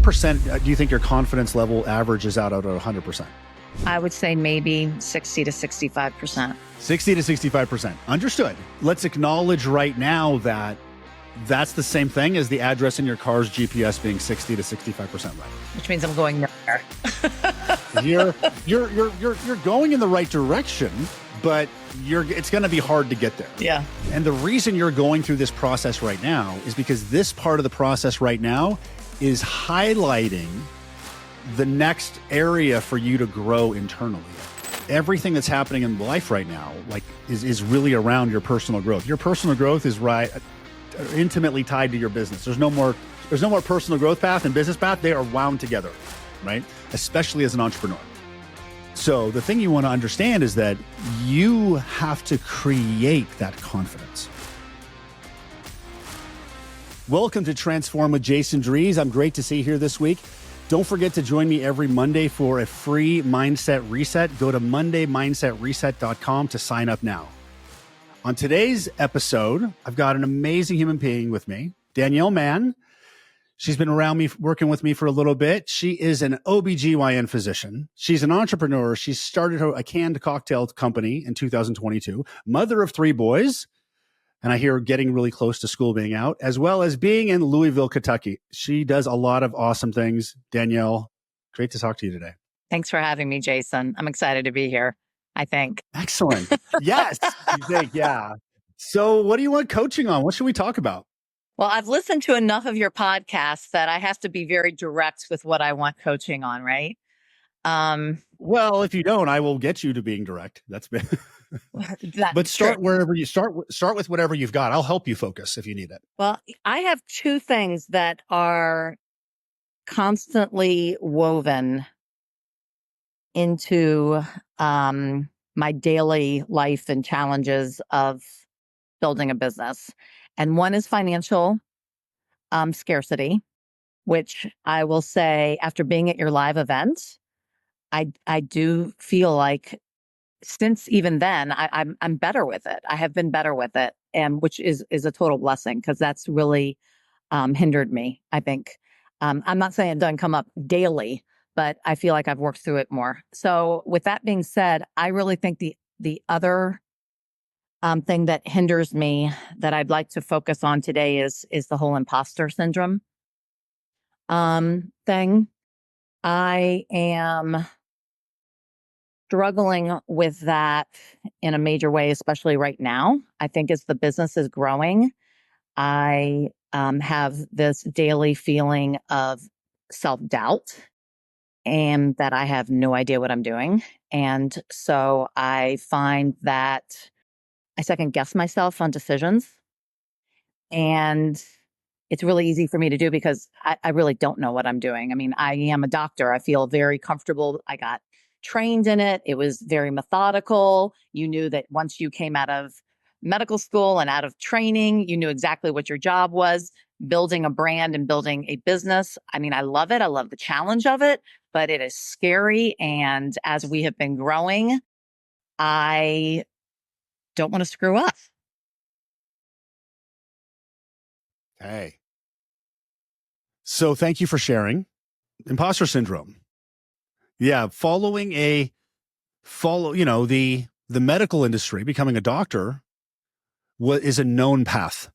what percent do you think your confidence level averages out of 100%? I would say maybe 60 to 65%. 60 to 65%. Understood. Let's acknowledge right now that that's the same thing as the address in your car's GPS being 60 to 65% right. Which means I'm going nowhere. You're going in the right direction, but it's going to be hard to get there. Yeah. And the reason you're going through this process right now is because this part of the process right now is highlighting the next area for you to grow internally. Everything that's happening in life right now, is really around your personal growth. Your personal growth is intimately tied to your business. There's no more personal growth path and business path. They are wound together, right? Especially as an entrepreneur. So the thing you want to understand is that you have to create that confidence. Welcome to Transform with Jason Drees. I'm great to see you here this week. Don't forget to join me every Monday for a free mindset reset. Go to mondaymindsetreset.com to sign up now. On today's episode, I've got an amazing human being with me, Danielle Mann. She's been around me, working with me for a little bit. She is an OBGYN physician. She's an entrepreneur. She started a canned cocktail company in 2022, mother of 3 boys, and I hear her getting really close to school being out, as well as being in Louisville, Kentucky. She does a lot of awesome things. Danielle, great to talk to you today. Thanks for having me, Jason. I'm excited to be here, I think. Excellent. Yes, you think, yeah. So what do you want coaching on? What should we talk about? Well, I've listened to enough of your podcasts that I have to be very direct with what I want coaching on, right? Well, if you don't, I will get you to being direct. That's been. But start true. wherever you start. Start with whatever you've got. I'll help you focus if you need it. Well, I have 2 things that are constantly woven into my daily life and challenges of building a business. And one is financial scarcity, which I will say after being at your live event, I do feel like since even then, I'm better with it. I have been better with it, and which is a total blessing because that's really hindered me, I think. I'm not saying it doesn't come up daily, but I feel like I've worked through it more. So with that being said, I really think the other thing that hinders me that I'd like to focus on today is the whole imposter syndrome thing. I am struggling with that in a major way, especially right now. I think as the business is growing, I have this daily feeling of self-doubt and that I have no idea what I'm doing. And so I find that I second guess myself on decisions. And it's really easy for me to do because I really don't know what I'm doing. I mean, I am a doctor. I feel very comfortable. I got trained in it. It was very methodical. You knew that once you came out of medical school and out of training, you knew exactly what your job was, building a brand and building a business. I mean, I love it. I love the challenge of it, but it is scary. And as we have been growing, I don't want to screw up. Hey. So thank you for sharing. Imposter syndrome. Yeah, the medical industry, becoming a doctor is a known path,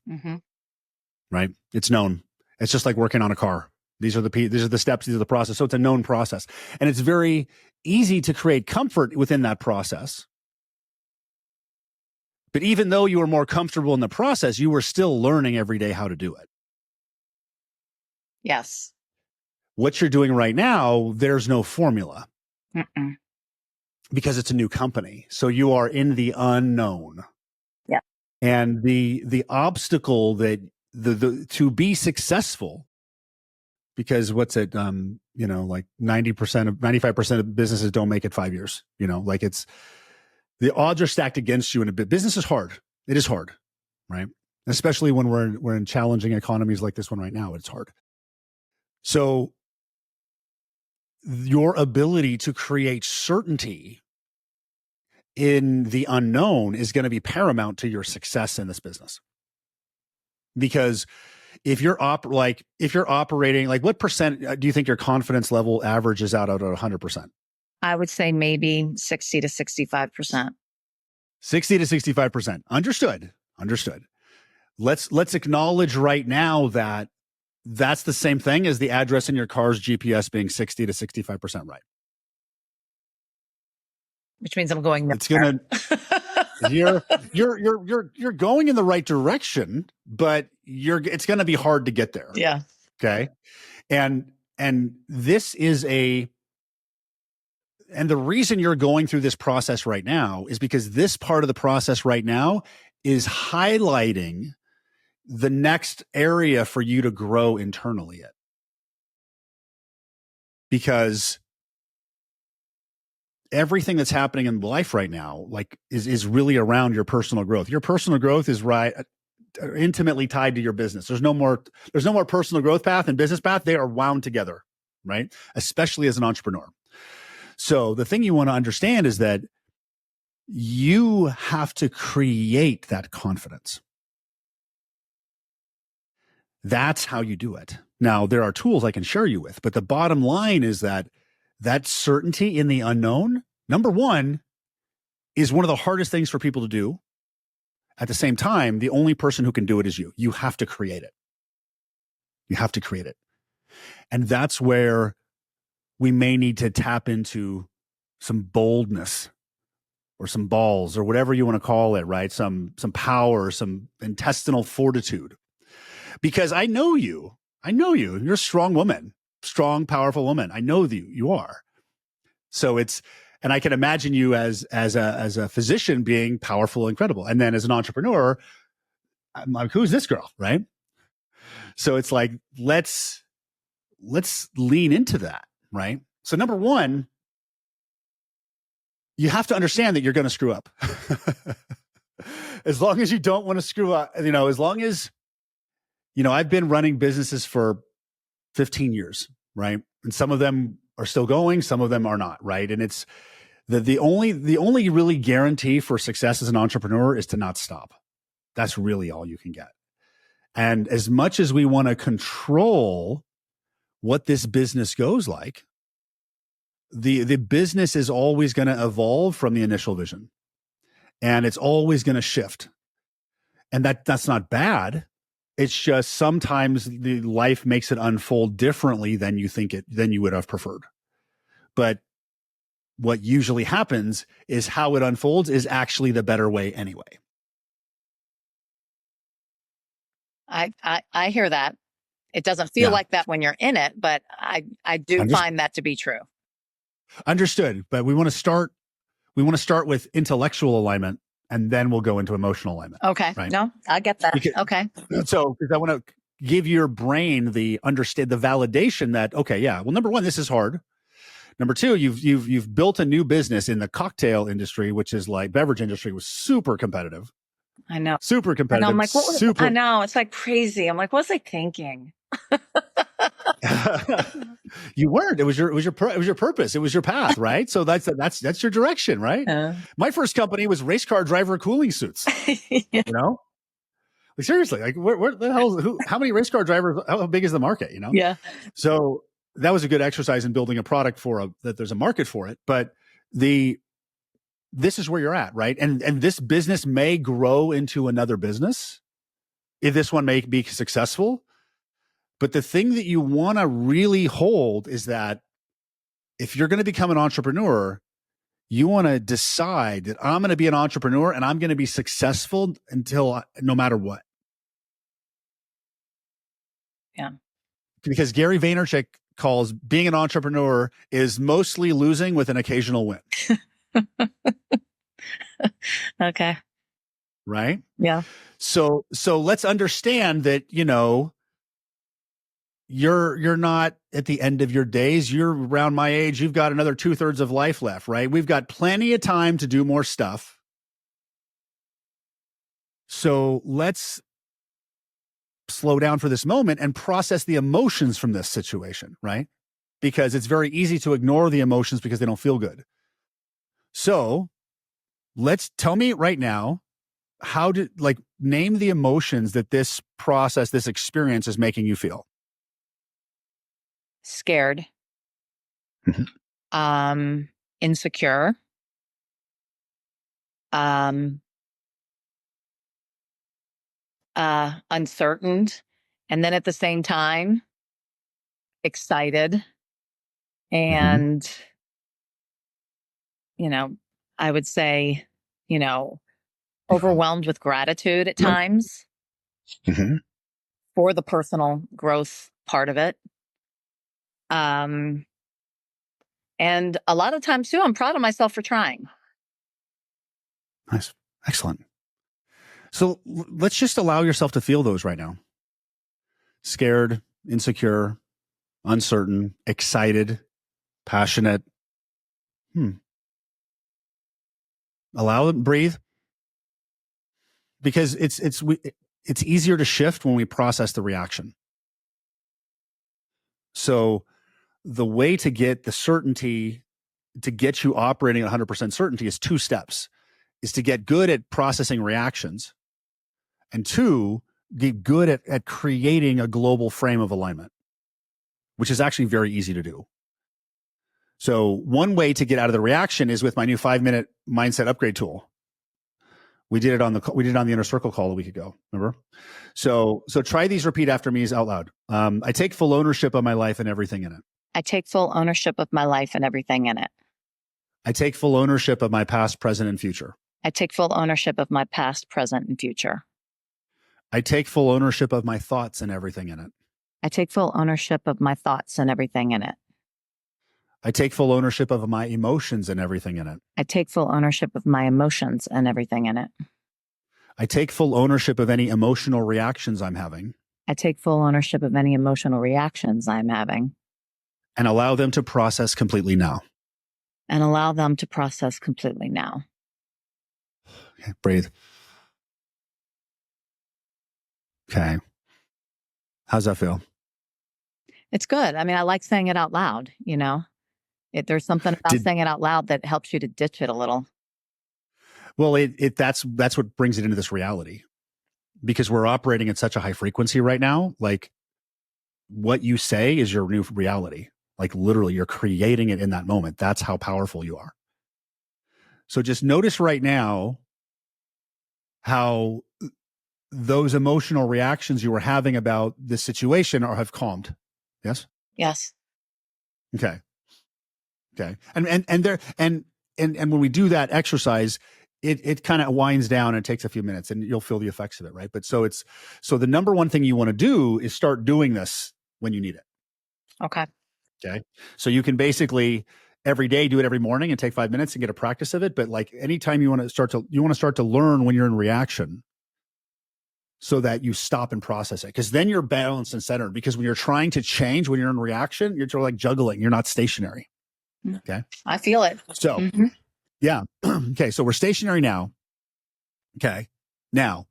right? It's known. It's just like working on a car. These are the steps, these are the process. So it's a known process. And it's very easy to create comfort within that process. But even though you were more comfortable in the process, you were still learning every day how to do it. Yes. What you're doing right now, there's no formula. Because it's a new company. So you are in the unknown. Yeah. And the obstacle that to be successful, because what's it, like 95% of businesses don't make it 5 years, it's the odds are stacked against you in a bit. Business is hard. It is hard, right? Especially when we're in challenging economies like this one right now, it's hard. So your ability to create certainty in the unknown is going to be paramount to your success in this business. Because if you're operating, like what percent do you think your confidence level averages out at 100%? I would say maybe 60 to 65%. 60 to 65%. Understood. Let's acknowledge right now that that's the same thing as the address in your car's GPS being 60 to 65% right. Which means I'm going It's gonna you're going in the right direction, but it's gonna be hard to get there. Yeah. Okay. And this is and the reason you're going through this process right now is because this part of the process right now is highlighting the next area for you to grow internally in. Because everything that's happening in life right now, like is really around your personal growth. Your personal growth is intimately tied to your business. There's no more personal growth path and business path. They are wound together, right? Especially as an entrepreneur. So the thing you want to understand is that you have to create that confidence. That's how you do it. Now, there are tools I can share you with, but the bottom line is that certainty in the unknown, number one, is one of the hardest things for people to do. At the same time, the only person who can do it is you. You have to create it. You have to create it. And that's where we may need to tap into some boldness or some balls or whatever you want to call it, right? Some power, some intestinal fortitude. Because I know you. You're a strong woman, strong, powerful woman. I know you are. So and I can imagine you as a physician being powerful and credible. And then as an entrepreneur, I'm like, who's this girl, right? So it's like, let's lean into that, right? So number one, you have to understand that you're going to screw up. As long as you don't want to screw up, as long as, I've been running businesses for 15 years, right? And some of them are still going, some of them are not, right? And it's the only really guarantee for success as an entrepreneur is to not stop. That's really all you can get. And as much as we want to control what this business goes like, the business is always going to evolve from the initial vision, and it's always going to shift. And that's not bad. It's just sometimes the life makes it unfold differently than you would have preferred. But what usually happens is how it unfolds is actually the better way anyway. I hear that. It doesn't feel like that when you're in it, but I do find that to be true. Understood. But we want to start with intellectual alignment, and then we'll go into emotional alignment. Okay. Right? No, I get that. Okay. So because I want to give your brain the validation that, okay, yeah, well, number one, this is hard. Number two, you've built a new business in the cocktail industry, which is like beverage industry, was super competitive. I know. Super competitive. I'm like, I know. It's like crazy. I'm like, what was I thinking? You weren't. It was your purpose. It was your path, right? So that's your direction, right? My first company was race car driver cooling suits. Yeah. Like seriously, like where the hell? How many race car drivers? How big is the market? Yeah. So that was a good exercise in building a product that there's a market for it. But this is where you're at, right? And this business may grow into another business. If this one may be successful. But the thing that you want to really hold is that if you're going to become an entrepreneur, you want to decide that I'm going to be an entrepreneur and I'm going to be successful no matter what. Yeah. Because Gary Vaynerchuk calls being an entrepreneur is mostly losing with an occasional win. Okay. Right? Yeah. So let's understand that, you're not at the end of your days. You're around my age. You've got another 2/3 of life left, right? We've got plenty of time to do more stuff. So let's slow down for this moment and process the emotions from this situation, right? Because it's very easy to ignore the emotions because they don't feel good. So tell me right now, name the emotions that this process, this experience is making you feel? Scared, insecure, uncertain, and then at the same time, excited. And, I would say, overwhelmed with gratitude at times for the personal growth part of it. And a lot of times too, I'm proud of myself for trying. Nice. Excellent. So let's just allow yourself to feel those right now. Scared, insecure, uncertain, excited, passionate. Allow it, breathe. Because it's easier to shift when we process the reaction. So the way to get the certainty, to get you operating at 100% certainty, is 2 steps. Is to get good at processing reactions, and 2, get good at creating a global frame of alignment, which is actually very easy to do. So one way to get out of the reaction is with my new 5-minute mindset upgrade tool. We did it on the Inner Circle call a week ago. Remember? So try these. Repeat after me out loud. I take full ownership of my life and everything in it. I take full ownership of my life and everything in it. I take full ownership of my past, present, and future. I take full ownership of my past, present, and future. I take full ownership of my thoughts and everything in it. I take full ownership of my thoughts and everything in it. I take full ownership of my emotions and everything in it. I take full ownership of my emotions and everything in it. I take full ownership of any emotional reactions I'm having. I take full ownership of any emotional reactions I'm having. And allow them to process completely now. And allow them to process completely now. Okay, breathe. Okay. How's that feel? It's good. I mean, I like saying it out loud, There's something about saying it out loud that helps you to ditch it a little. Well, that's what brings it into this reality, because we're operating at such a high frequency right now. Like, what you say is your new reality. Like, literally, you're creating it in that moment. That's how powerful you are. So just notice right now how those emotional reactions you were having about this situation have calmed. Yes? Yes. Okay. And when we do that exercise, it kind of winds down and it takes a few minutes and you'll feel the effects of it, right? But so the number one thing you want to do is start doing this when you need it. Okay. So you can basically every day do it every morning and take 5 minutes and get a practice of it. But like anytime you want to start to learn when you're in reaction, so that you stop and process it, because then you're balanced and centered. Because when you're trying to change, when you're in reaction, you're sort of like juggling. You're not stationary. Okay. I feel it. So, yeah. Okay. So we're stationary now. Okay. Now,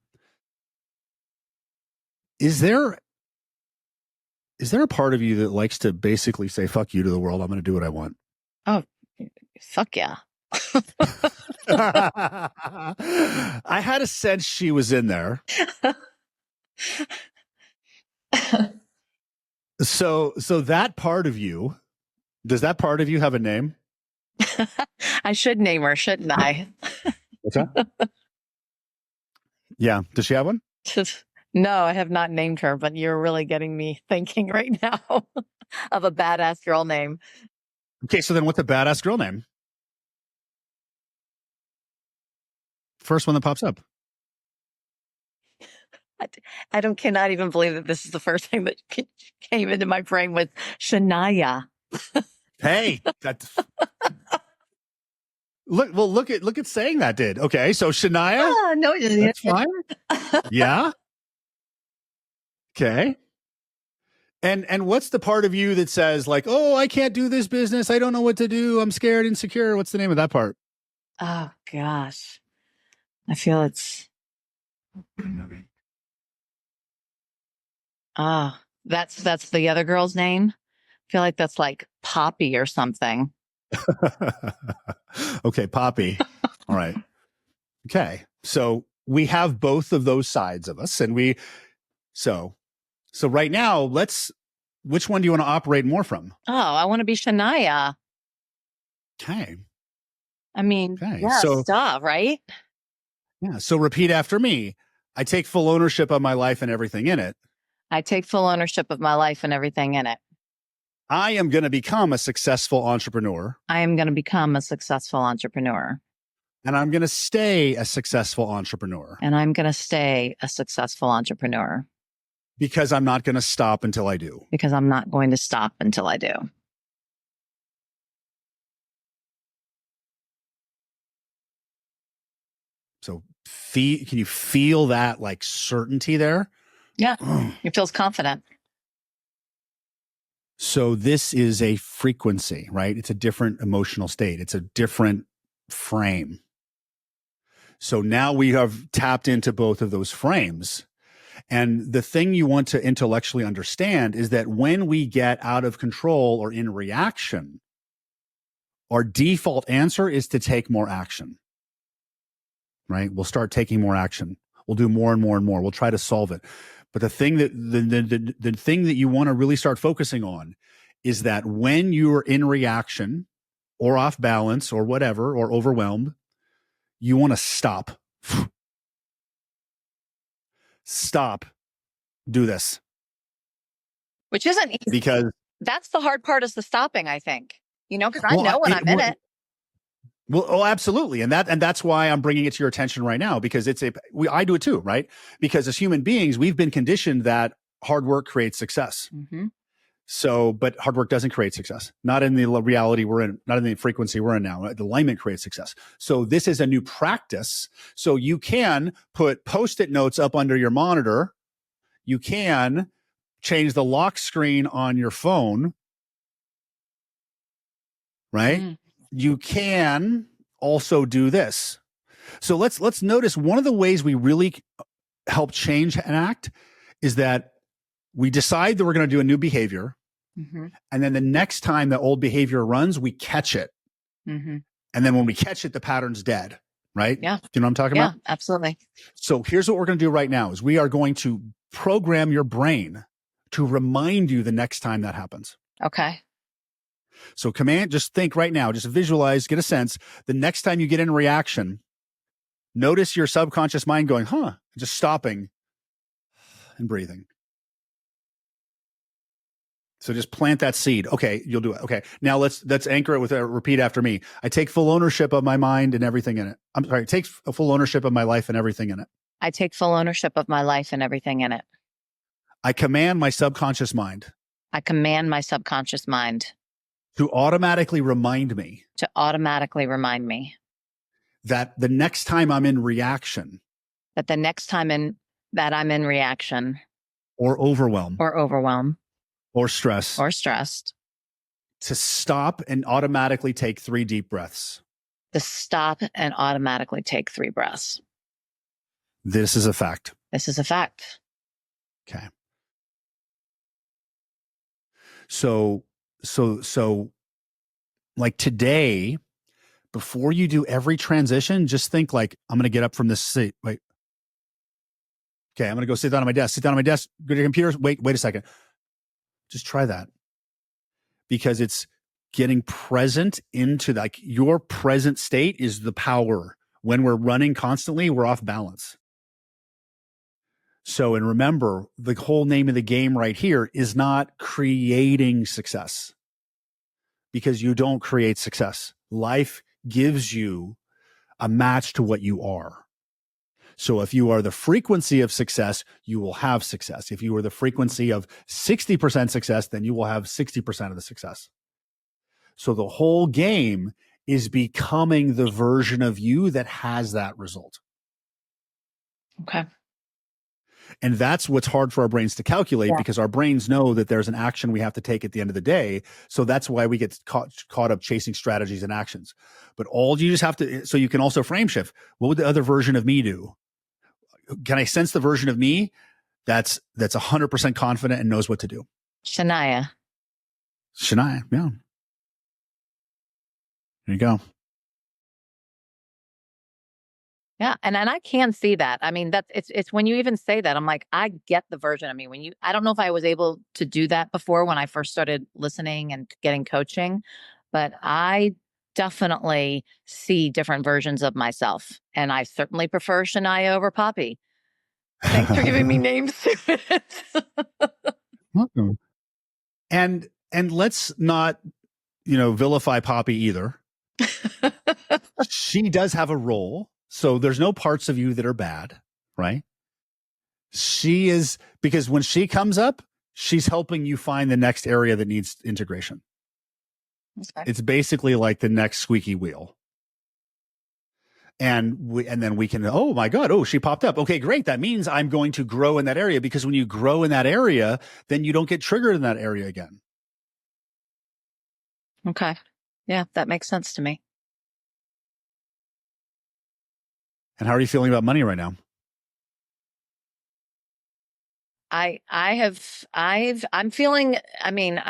is there a part of you that likes to basically say, fuck you to the world? I'm going to do what I want. Oh, fuck yeah. I had a sense she was in there. So that part of you, does that part of you have a name? I should name her, shouldn't I? What's that? Yeah. Does she have one? No, I have not named her, but you're really getting me thinking right now of a badass girl name. Okay. So then what's a badass girl name? First one that pops up. I cannot even believe that this is the first thing that came into my brain with Shania. Hey, look at saying that did. Okay, so Shania. No, that's fine. Yeah. Okay. And what's the part of you that says like, oh, I can't do this business. I don't know what to do. I'm scared, insecure. What's the name of that part? Oh gosh, I feel it's. That's the other girl's name. I feel like that's like Poppy or something. Okay, Poppy. All right. Okay. So we have both of those sides of us. And so right now, which one do you want to operate more from? Oh, I want to be Shania. Okay. I mean, Okay. yeah, stuff, right? Yeah. So repeat after me. I take full ownership of my life and everything in it. I take full ownership of my life and everything in it. I am going to become a successful entrepreneur. I am going to become a successful entrepreneur. And I'm going to stay a successful entrepreneur. And I'm going to stay a successful entrepreneur. Because I'm not going to stop until I do. Because I'm not going to stop until I do. So can you feel that like certainty there? Yeah. It feels confident. So this is a frequency, right? It's a different emotional state. It's a different frame. So now we have tapped into both of those frames. And the thing you want to intellectually understand is that when we get out of control or in reaction, our default answer is to take more action, right? We'll start taking more action. We'll do more and more and more. We'll try to solve it. But the thing that the thing that you want to really start focusing on is that when you're in reaction or off balance or whatever, or overwhelmed, you want to stop. Stop. Do this. Which isn't easy. Because that's the hard part, is the stopping, I think. Because I know when I'm in it. Well, oh, absolutely. And that's why I'm bringing it to your attention right now, because I do it too, right? Because as human beings, we've been conditioned that hard work creates success. Mm-hmm. So, but hard work doesn't create success. Not in the reality we're in, not in the frequency we're in now. The alignment creates success. So this is a new practice. So you can put Post-it notes up under your monitor. You can change the lock screen on your phone, right? Mm. You can also do this. So let's notice one of the ways we really help change an act is that we decide that we're going to do a new behavior. Mm-hmm. And then the next time the old behavior runs, we catch it. Mm-hmm. And then when we catch it, the pattern's dead, right? Yeah. Do you know what I'm talking about? Yeah, absolutely. So here's what we're going to do right now is we are going to program your brain to remind you the next time that happens. Okay. So just think right now, just visualize, get a sense. The next time you get in a reaction, notice your subconscious mind going, just stopping and breathing. So just plant that seed. Okay, you'll do it. Okay, now let's anchor it with a repeat after me. I take full ownership of my mind and everything in it. I'm sorry, take full ownership of my life and everything in it. I take full ownership of my life and everything in it. I command my subconscious mind. I command my subconscious mind. To automatically remind me. To automatically remind me. That the next time I'm in reaction. That the next time that I'm in reaction. Or overwhelm. Or stress. Or stressed. To stop and automatically take 3 deep breaths. To stop and automatically take 3 breaths. This is a fact. This is a fact. Okay. So like today, before you do every transition, just think like, I'm going to get up from this seat. Wait. Okay. I'm going to go sit down on my desk, go to your computer. Wait a second. Just try that, because it's getting present into like your present state is the power. When we're running constantly, we're off balance. So, and remember, the whole name of the game right here is not creating success, because you don't create success. Life gives you a match to what you are. So if you are the frequency of success, you will have success. If you are the frequency of 60% success, then you will have 60% of the success. So the whole game is becoming the version of you that has that result. Okay. And that's what's hard for our brains to calculate, because our brains know that there's an action we have to take at the end of the day. So that's why we get caught up chasing strategies and actions. But all you just have to, so you can also frame shift. What would the other version of me do? Can I sense the version of me that's 100% confident and knows what to do? Shania, yeah. There you go. Yeah, and I can see that. I mean, that's it's when you even say that, I'm like, I get the version of me. When you I don't know if I was able to do that before when I first started listening and getting coaching, but I definitely see different versions of myself. And I certainly prefer Shania over Poppy. Thanks for giving me names. Welcome. And let's not, vilify Poppy either. She does have a role. So there's no parts of you that are bad, right? She is, because when she comes up, she's helping you find the next area that needs integration. Okay. It's basically like the next squeaky wheel. And then we can, oh my God, oh, she popped up. Okay, great. That means I'm going to grow in that area, because when you grow in that area, then you don't get triggered in that area again. Okay. Yeah, that makes sense to me. And how are you feeling about money right now? I'm feeling, I mean,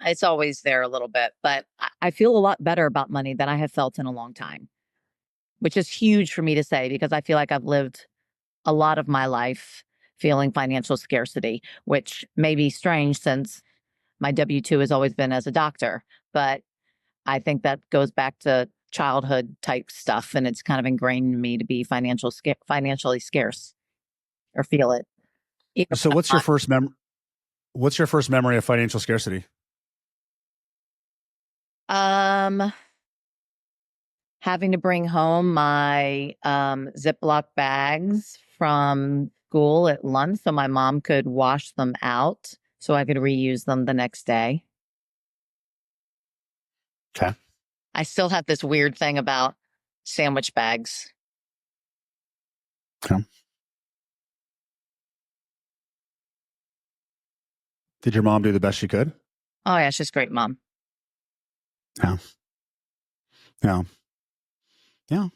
it's always there a little bit, but I feel a lot better about money than I have felt in a long time, which is huge for me to say because I feel like I've lived a lot of my life feeling financial scarcity, which may be strange since my W-2 has always been as a doctor, but I think that goes back to childhood type stuff, and it's kind of ingrained in me to be financially scarce or feel it. Even So when I'm what's your first memory of financial scarcity? not. Having to bring home my Ziploc bags from school at lunch so my mom could wash them out so I could reuse them the next day. Okay. I still have this weird thing about sandwich bags. Okay. Did your mom do the best she could? Oh yeah, she's a great mom. Yeah. Yeah. Yeah.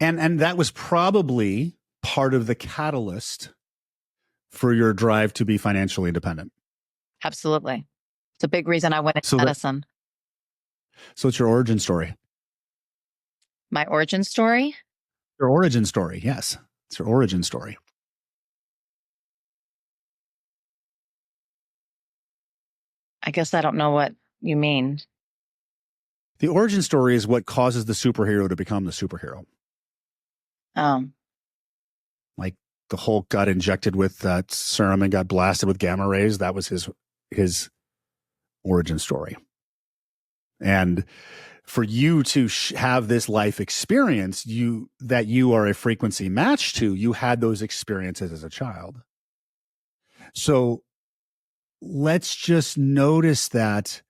And that was probably part of the catalyst for your drive to be financially independent. Absolutely. It's a big reason I went into So that medicine. so it's your origin story. My origin story? Your origin story, yes. It's your origin story. I guess I don't know what you mean. The origin story is what causes the superhero to become the superhero. Oh, Like the Hulk got injected with that serum and got blasted with gamma rays. That was his origin story. And for you to have this life experience, you are a frequency match to, you had those experiences as a child. So let's just notice that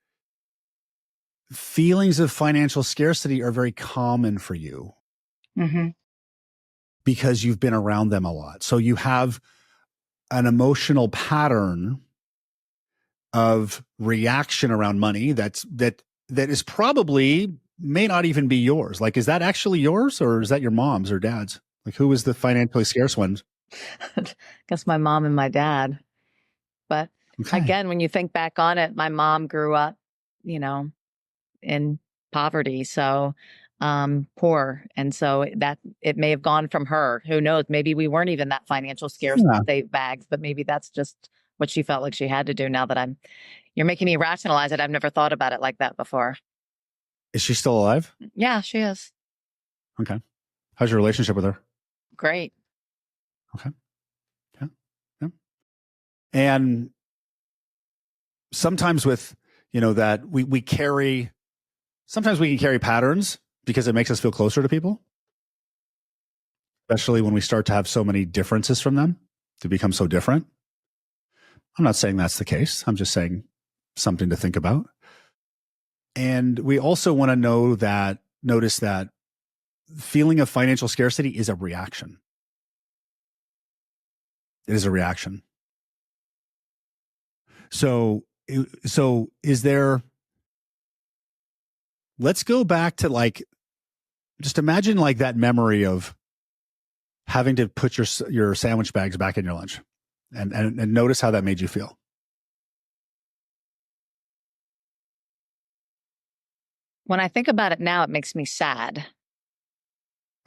feelings of financial scarcity are very common for you mm-hmm. because you've been around them a lot. So you have an emotional pattern of reaction around money that is probably may not even be yours. Like, is that actually yours, or is that your mom's or dad's? Like, who was the financially scarce one? Guess my mom and my dad. But Okay. again, when you think back on it, my mom grew up, you know, in poverty. So poor. And so that it may have gone from her. Who knows? Maybe we weren't even that financial scarce to Yeah. save bags, but maybe that's just what she felt like she had to do now that you're making me rationalize it. I've never thought about it like that before. Is she still alive? Yeah, she is. Okay. How's your relationship with her? Great. Okay. Yeah. Yeah. And sometimes with, that we carry, sometimes we can carry patterns because it makes us feel closer to people, especially when we start to have so many differences from them, to become so different. I'm not saying that's the case. I'm just saying something to think about. And we also want to notice that feeling of financial scarcity is a reaction. It is a reaction. So is there, let's go back to just imagine that memory of having to put your sandwich bags back in your lunch, and notice how that made you feel. When I think about it now, it makes me sad.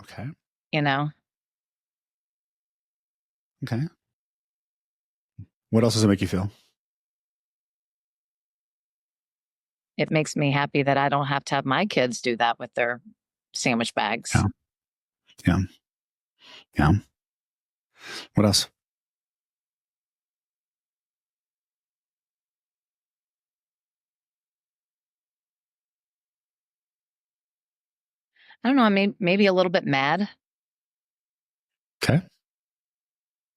Okay. you know? Okay. What else does it make you feel? It makes me happy that I don't have to have my kids do that with their sandwich bags. Yeah. Yeah. Yeah. What else? I don't know. I mean, maybe a little bit mad, Okay.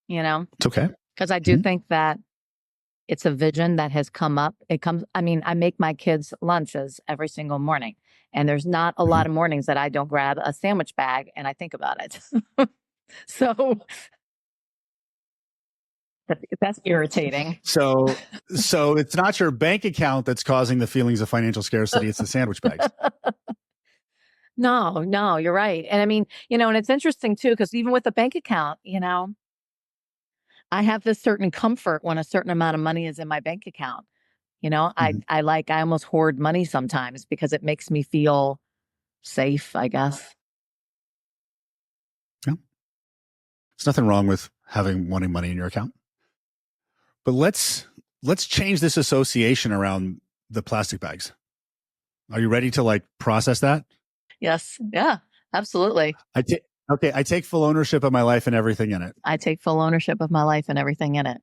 you know, It's okay. because I do think that it's a vision that has come up. I mean, I make my kids lunches every single morning, and there's not a lot of mornings that I don't grab a sandwich bag and I think about it. So that's irritating. So it's not your bank account that's causing the feelings of financial scarcity. It's the sandwich bags. No, you're right. And I mean, and it's interesting too, because even with the bank account, I have this certain comfort when a certain amount of money is in my bank account. I almost hoard money sometimes because it makes me feel safe, I guess. Yeah. There's nothing wrong with wanting money in your account. But let's change this association around the plastic bags. Are you ready to process that? Yes. Yeah, absolutely. I take full ownership of my life and everything in it. I take full ownership of my life and everything in it.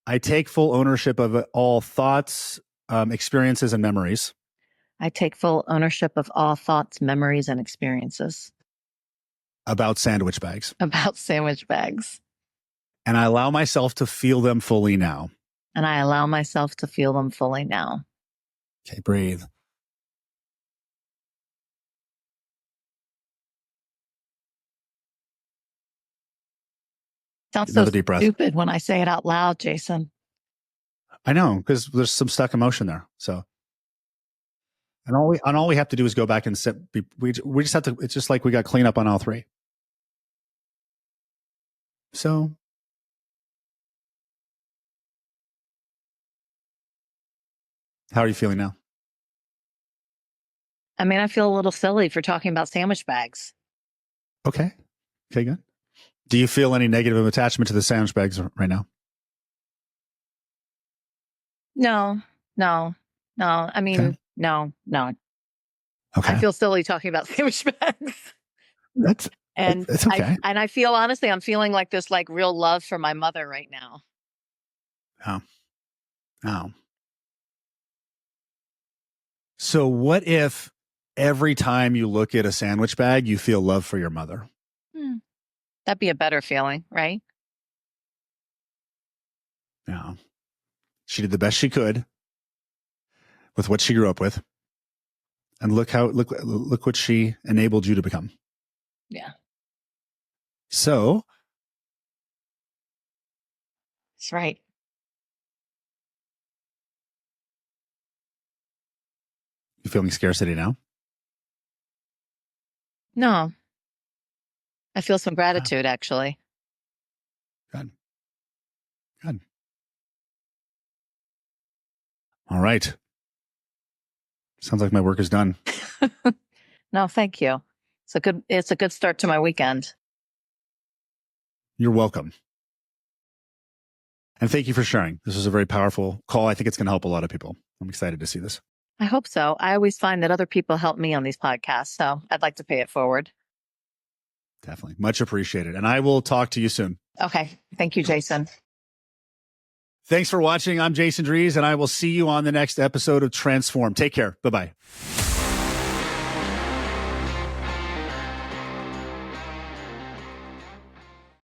I take full ownership of all thoughts, experiences, and memories. I take full ownership of all thoughts, memories, and experiences about sandwich bags. About sandwich bags. And I allow myself to feel them fully now. And I allow myself to feel them fully now. Okay, breathe. Sounds so stupid when I say it out loud, Jason. I know, because there's some stuck emotion there. So, and all we have to do is go back and sit. We just have to. It's just like we got clean up on all three. So, how are you feeling now? I mean, I feel a little silly for talking about sandwich bags. Okay, good. Do you feel any negative attachment to the sandwich bags right now? No. I mean, no. Okay. I feel silly talking about sandwich bags. That's okay. I feel, honestly, I'm feeling like this, real love for my mother right now. Oh. So what if every time you look at a sandwich bag, you feel love for your mother? That'd be a better feeling, right? Yeah. She did the best she could with what she grew up with. And look what she enabled you to become. Yeah. So. That's right. You feeling scarcity now? No. I feel some gratitude, actually. Good. All right. Sounds like my work is done. No, thank you. It's a good start to my weekend. You're welcome. And thank you for sharing. This was a very powerful call. I think it's going to help a lot of people. I'm excited to see this. I hope so. I always find that other people help me on these podcasts, so I'd like to pay it forward. Definitely. Much appreciated. And I will talk to you soon. Okay. Thank you, Jason. Thanks for watching. I'm Jason Drees, and I will see you on the next episode of Transform. Take care. Bye-bye.